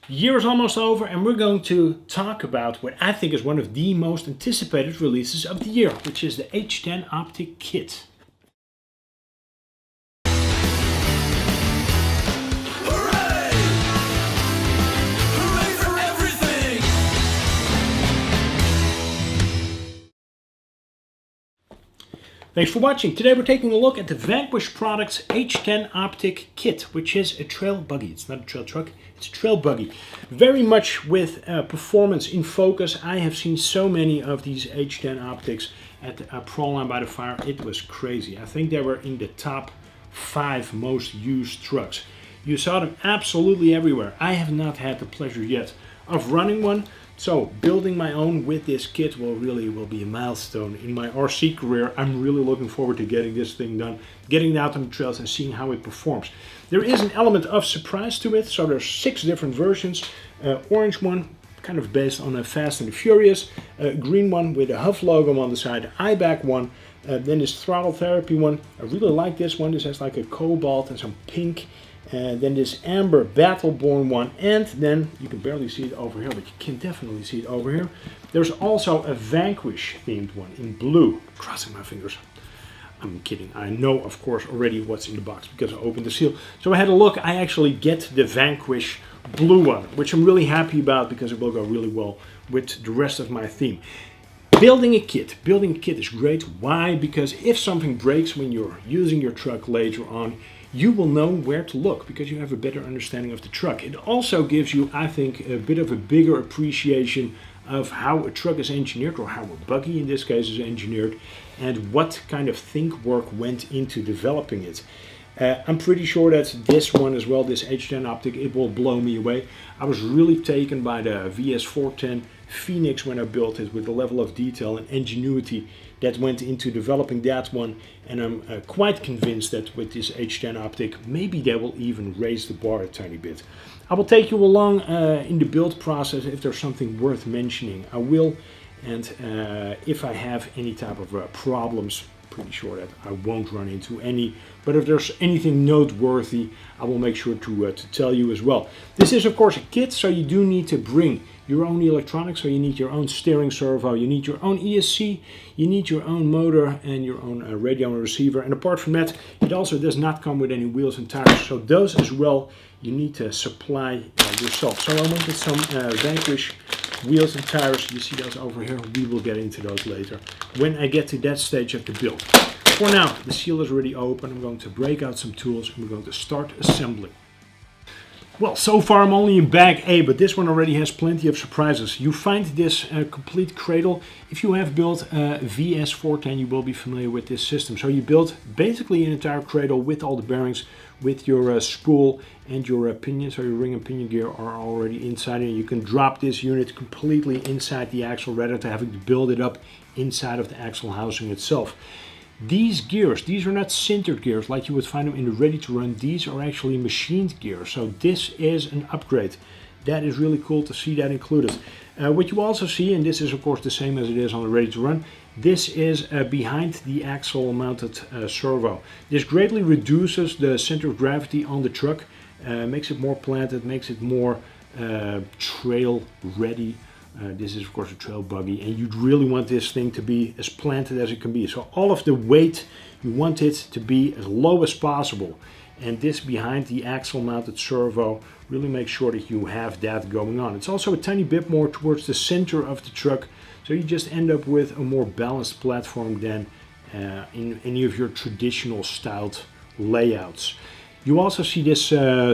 Year is almost over and we're going to talk about what I think is one of the most anticipated releases of the year, which is the H10 Optic KIT. Thanks for watching. Today we're taking a look at the Vanquish Products H10 Optic KIT, which is a trail buggy. It's not a trail truck, it's a trail buggy. Very much with performance in focus. I have seen so many of these H10 Optics at Proline by the Fire. It was crazy. I think they were in the top 5 most used trucks. You saw them absolutely everywhere. I have not had the pleasure yet of running one. So building my own with this kit will be a milestone in my RC career. I'm really looking forward to getting this thing done, getting it out on the trails and seeing how it performs. There is an element of surprise to it. So there's 6 different versions. Orange one, kind of based on a Fast and the Furious. Green one with a Huff logo on the side. IBAC one. Then this Throttle Therapy one. I really like this one. This has like a cobalt and some pink. Then this amber Battleborn one, and then you can barely see it over here, but you can definitely see it over here. There's also a Vanquish themed one in blue. Crossing my fingers. I'm kidding. I know, of course, already what's in the box because I opened the seal. So I had a look. I actually get the Vanquish blue one, which I'm really happy about because it will go really well with the rest of my theme. Building a kit is great. Why? Because if something breaks when you're using your truck later on, you will know where to look because you have a better understanding of the truck. It also gives you, I think, a bit of a bigger appreciation of how a truck is engineered, or how a buggy in this case is engineered, and what kind of think work went into developing it. I'm pretty sure that this one as well, this H10 Optic, it will blow me away. I was really taken by the VS410 Phoenix when I built it, with the level of detail and ingenuity that went into developing that one, and I'm quite convinced that with this H10 Optic, maybe they will even raise the bar a tiny bit. I will take you along in the build process. If there's something worth mentioning, I will, and if I have any type of problems, pretty sure that I won't run into any, but if there's anything noteworthy, I will make sure to tell you as well. This is of course a kit, so you do need to bring your own electronics. So you need your own steering servo, you need your own ESC, you need your own motor and your own radio and receiver. And apart from that, it also does not come with any wheels and tires, so those as well you need to supply yourself. So I wanted some Vanquish wheels and tires. You see those over here. We will get into those later when I get to that stage of the build. For now, the seal is already open. I'm going to break out some tools and we're going to start assembling. Well, so far I'm only in bag A, but this one already has plenty of surprises. You find this complete cradle. If you have built VS410, you will be familiar with this system. So you build basically an entire cradle with all the bearings, with your spool and your pinion. So your ring and pinion gear are already inside, and you can drop this unit completely inside the axle rather than having to build it up inside of the axle housing itself. These gears, these are not sintered gears like you would find them in the ready to run. These are actually machined gears. So this is an upgrade. That is really cool to see that included. What you also see, and this is of course the same as it is on the ready to run, this is behind the axle mounted servo. This greatly reduces the center of gravity on the truck, makes it more planted, makes it more trail ready. This is of course a trail buggy, and you'd really want this thing to be as planted as it can be. So all of the weight, you want it to be as low as possible. And this behind the axle mounted servo really makes sure that you have that going on. It's also a tiny bit more towards the center of the truck, so you just end up with a more balanced platform than in any of your traditional styled layouts. You also see this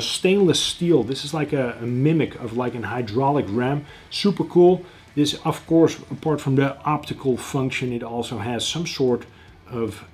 stainless steel. This is like a mimic of like an hydraulic ram. Super cool. This, of course, apart from the optical function, it also has some sort of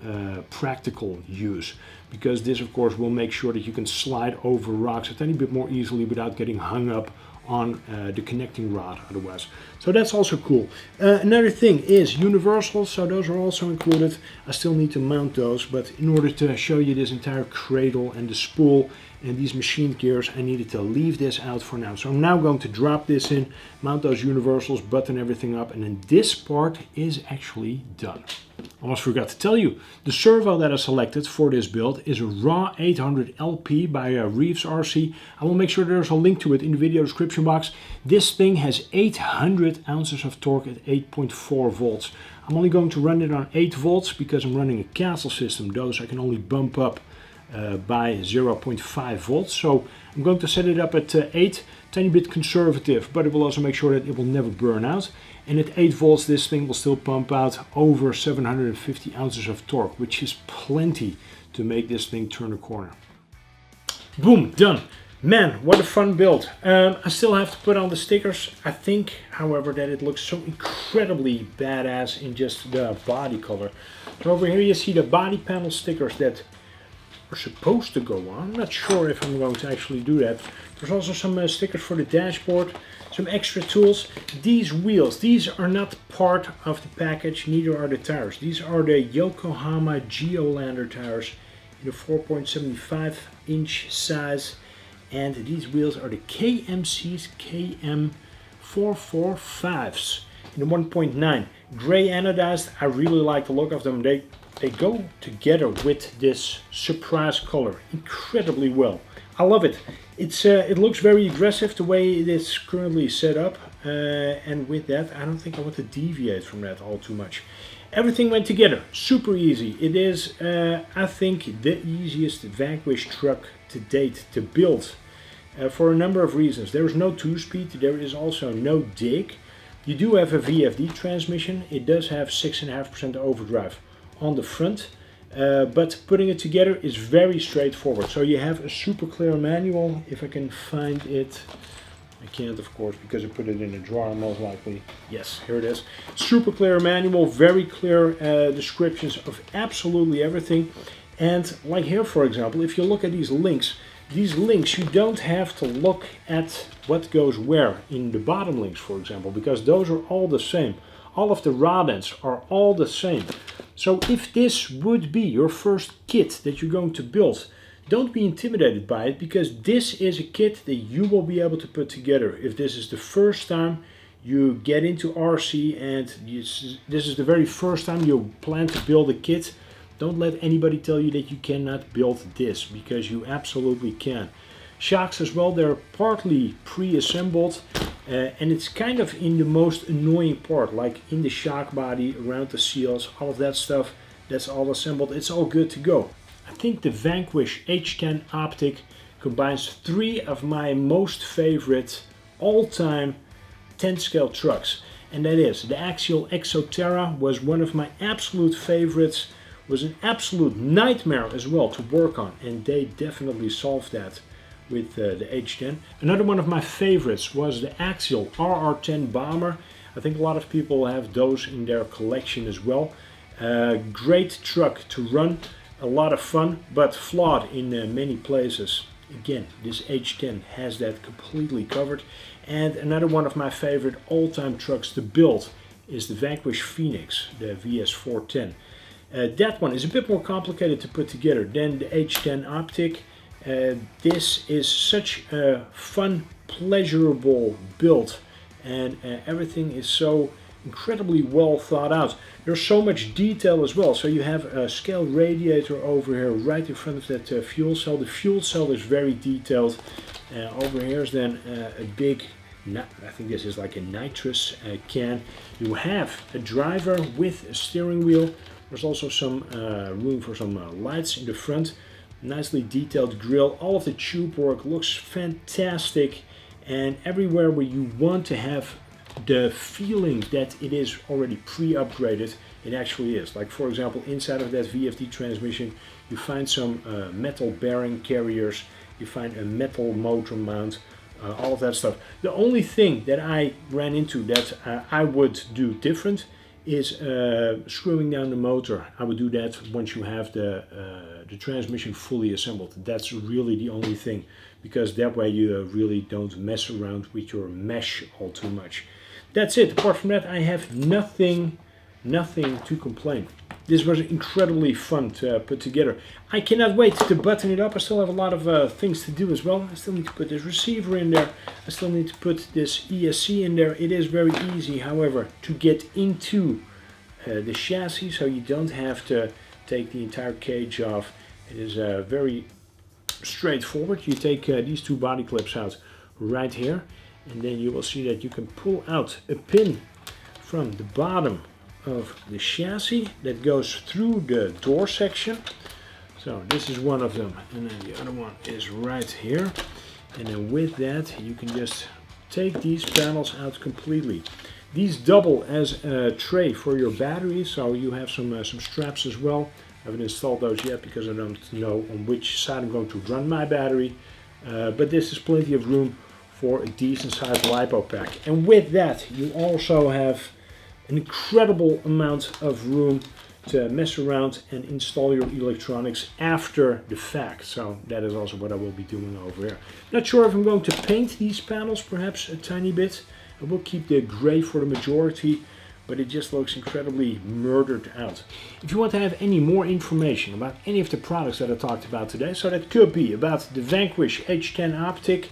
practical use, because this, of course, will make sure that you can slide over rocks a tiny bit more easily without getting hung up on the connecting rod otherwise. So that's also cool. Another thing is universals, so those are also included. I still need to mount those, but in order to show you this entire cradle and the spool and these machined gears, I needed to leave this out for now. So I'm now going to drop this in, mount those universals, button everything up, and then this part is actually done. Almost forgot to tell you, the servo that I selected for this build is a raw 800 LP by Reeves RC. I will make sure there's a link to it in the video description description box. This thing has 800 ounces of torque at 8.4 volts. I'm only going to run it on 8 volts because I'm running a castle system. Those I can only bump up by 0.5 volts. So I'm going to set it up at 8, tiny bit conservative, but it will also make sure that it will never burn out. And at 8 volts this thing will still pump out over 750 ounces of torque, which is plenty to make this thing turn a corner. Boom, done. Man, what a fun build. I still have to put on the stickers. I think, however, that it looks so incredibly badass in just the body color. So over here you see the body panel stickers that are supposed to go on. I'm not sure if I'm going to actually do that. There's also some stickers for the dashboard, some extra tools. These wheels, these are not part of the package, neither are the tires. These are the Yokohama Geolander tires in a 4.75 inch size. And these wheels are the KMC's KM445s in the 1.9. Gray anodized. I really like the look of them. They go together with this surprise color incredibly well. I love it. It looks very aggressive the way it is currently set up. And with that, I don't think I want to deviate from that all too much. Everything went together. Super easy. It is, I think, the easiest Vanquish truck to date to build. For a number of reasons. There is no 2-speed, there is also no dig. You do have a VFD transmission. It does have 6.5% overdrive on the front, but putting it together is very straightforward. So you have a super clear manual, if I can find it. I can't, of course, because I put it in a drawer most likely. Yes, here it is. Super clear manual, very clear descriptions of absolutely everything. And like here, for example, if you look at these links, you don't have to look at what goes where in the bottom links, for example, because those are all the same. All of the rod ends are all the same. So if this would be your first kit that you're going to build, don't be intimidated by it, because this is a kit that you will be able to put together. If this is the first time you get into RC and this is the very first time you plan to build a kit, don't let anybody tell you that you cannot build this, because you absolutely can. Shocks as well, they're partly pre-assembled, and it's kind of in the most annoying part, like in the shock body, around the seals, all of that stuff, that's all assembled, it's all good to go. I think the Vanquish H10 Optic combines 3 of my most favorite all-time 10 scale trucks, and that is the Axial Exoterra was one of my absolute favorites. Was an absolute nightmare as well to work on, and they definitely solved that with the H10. Another one of my favorites was the Axial RR10 Bomber. I think a lot of people have those in their collection as well. Great truck to run, a lot of fun, but flawed in many places. Again, this H10 has that completely covered. And another one of my favorite all-time trucks to build is the Vanquish Phoenix, the VS410. That one is a bit more complicated to put together than the H10 Optic. This is such a fun, pleasurable build, and everything is so incredibly well thought out. There's so much detail as well. So you have a scale radiator over here right in front of that fuel cell. The fuel cell is very detailed. Over here is then a big, I think this is like a nitrous can. You have a driver with a steering wheel. There's also some room for some lights in the front. Nicely detailed grille. All of the tube work looks fantastic, and everywhere where you want to have the feeling that it is already pre-upgraded, it actually is. Like for example, inside of that VFD transmission you find some metal bearing carriers, you find a metal motor mount, all of that stuff. The only thing that I ran into that I would do different is screwing down the motor. I would do that once you have the transmission fully assembled. That's really the only thing, because that way you really don't mess around with your mesh all too much. That's it. Apart from that, I have nothing to complain. This was incredibly fun to put together. I cannot wait to button it up. I still have a lot of things to do as well. I still need to put this receiver in there. I still need to put this ESC in there. It is very easy, however, to get into the chassis, so you don't have to take the entire cage off. It is very straightforward. You take these 2 body clips out right here, And then you will see that you can pull out a pin from the bottom of the chassis that goes through the door section. So this is one of them, and then the other one is right here. And then with that you can just take these panels out completely. These double as a tray for your batteries, so you have some straps as well. I haven't installed those yet because I don't know on which side I'm going to run my battery. But this is plenty of room for a decent sized LiPo pack. And with that you also have an incredible amount of room to mess around and install your electronics after the fact. So that is also what I will be doing over here. Not sure if I'm going to paint these panels, perhaps a tiny bit. I will keep the gray for the majority, but it just looks incredibly murdered out. If you want to have any more information about any of the products that I talked about today, so that could be about the Vanquish H10 Optic,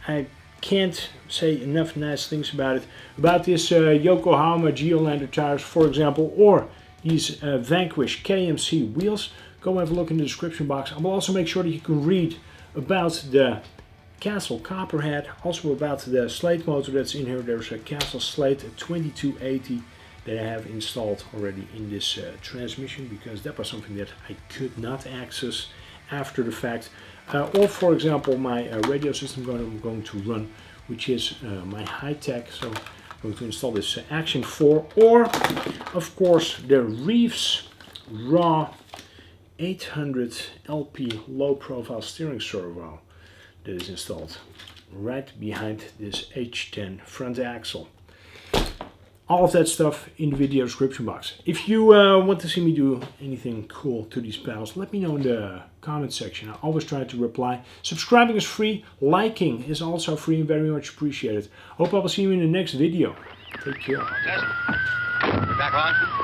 I can't say enough nice things about it, about this Yokohama Geolandar tires, for example, or these Vanquish KMC wheels, go have a look in the description box. I will also make sure that you can read about the Castle Copperhead, also about the slate motor that's in here. There's a Castle Slate, a 2280 that I have installed already in this transmission, because that was something that I could not access after the fact. Or for example my radio system I'm going to run, which is my high-tech, so I'm going to install this Action 4, or of course the Reeves Raw 800 LP low profile steering servo that is installed right behind this H10 front axle. All of that stuff in the video description box. If you want to see me do anything cool to these panels, let me know in the comment section. I always try to reply. Subscribing is free. Liking is also free and very much appreciated. Hope I will see you in the next video. Take care. Test. Back on.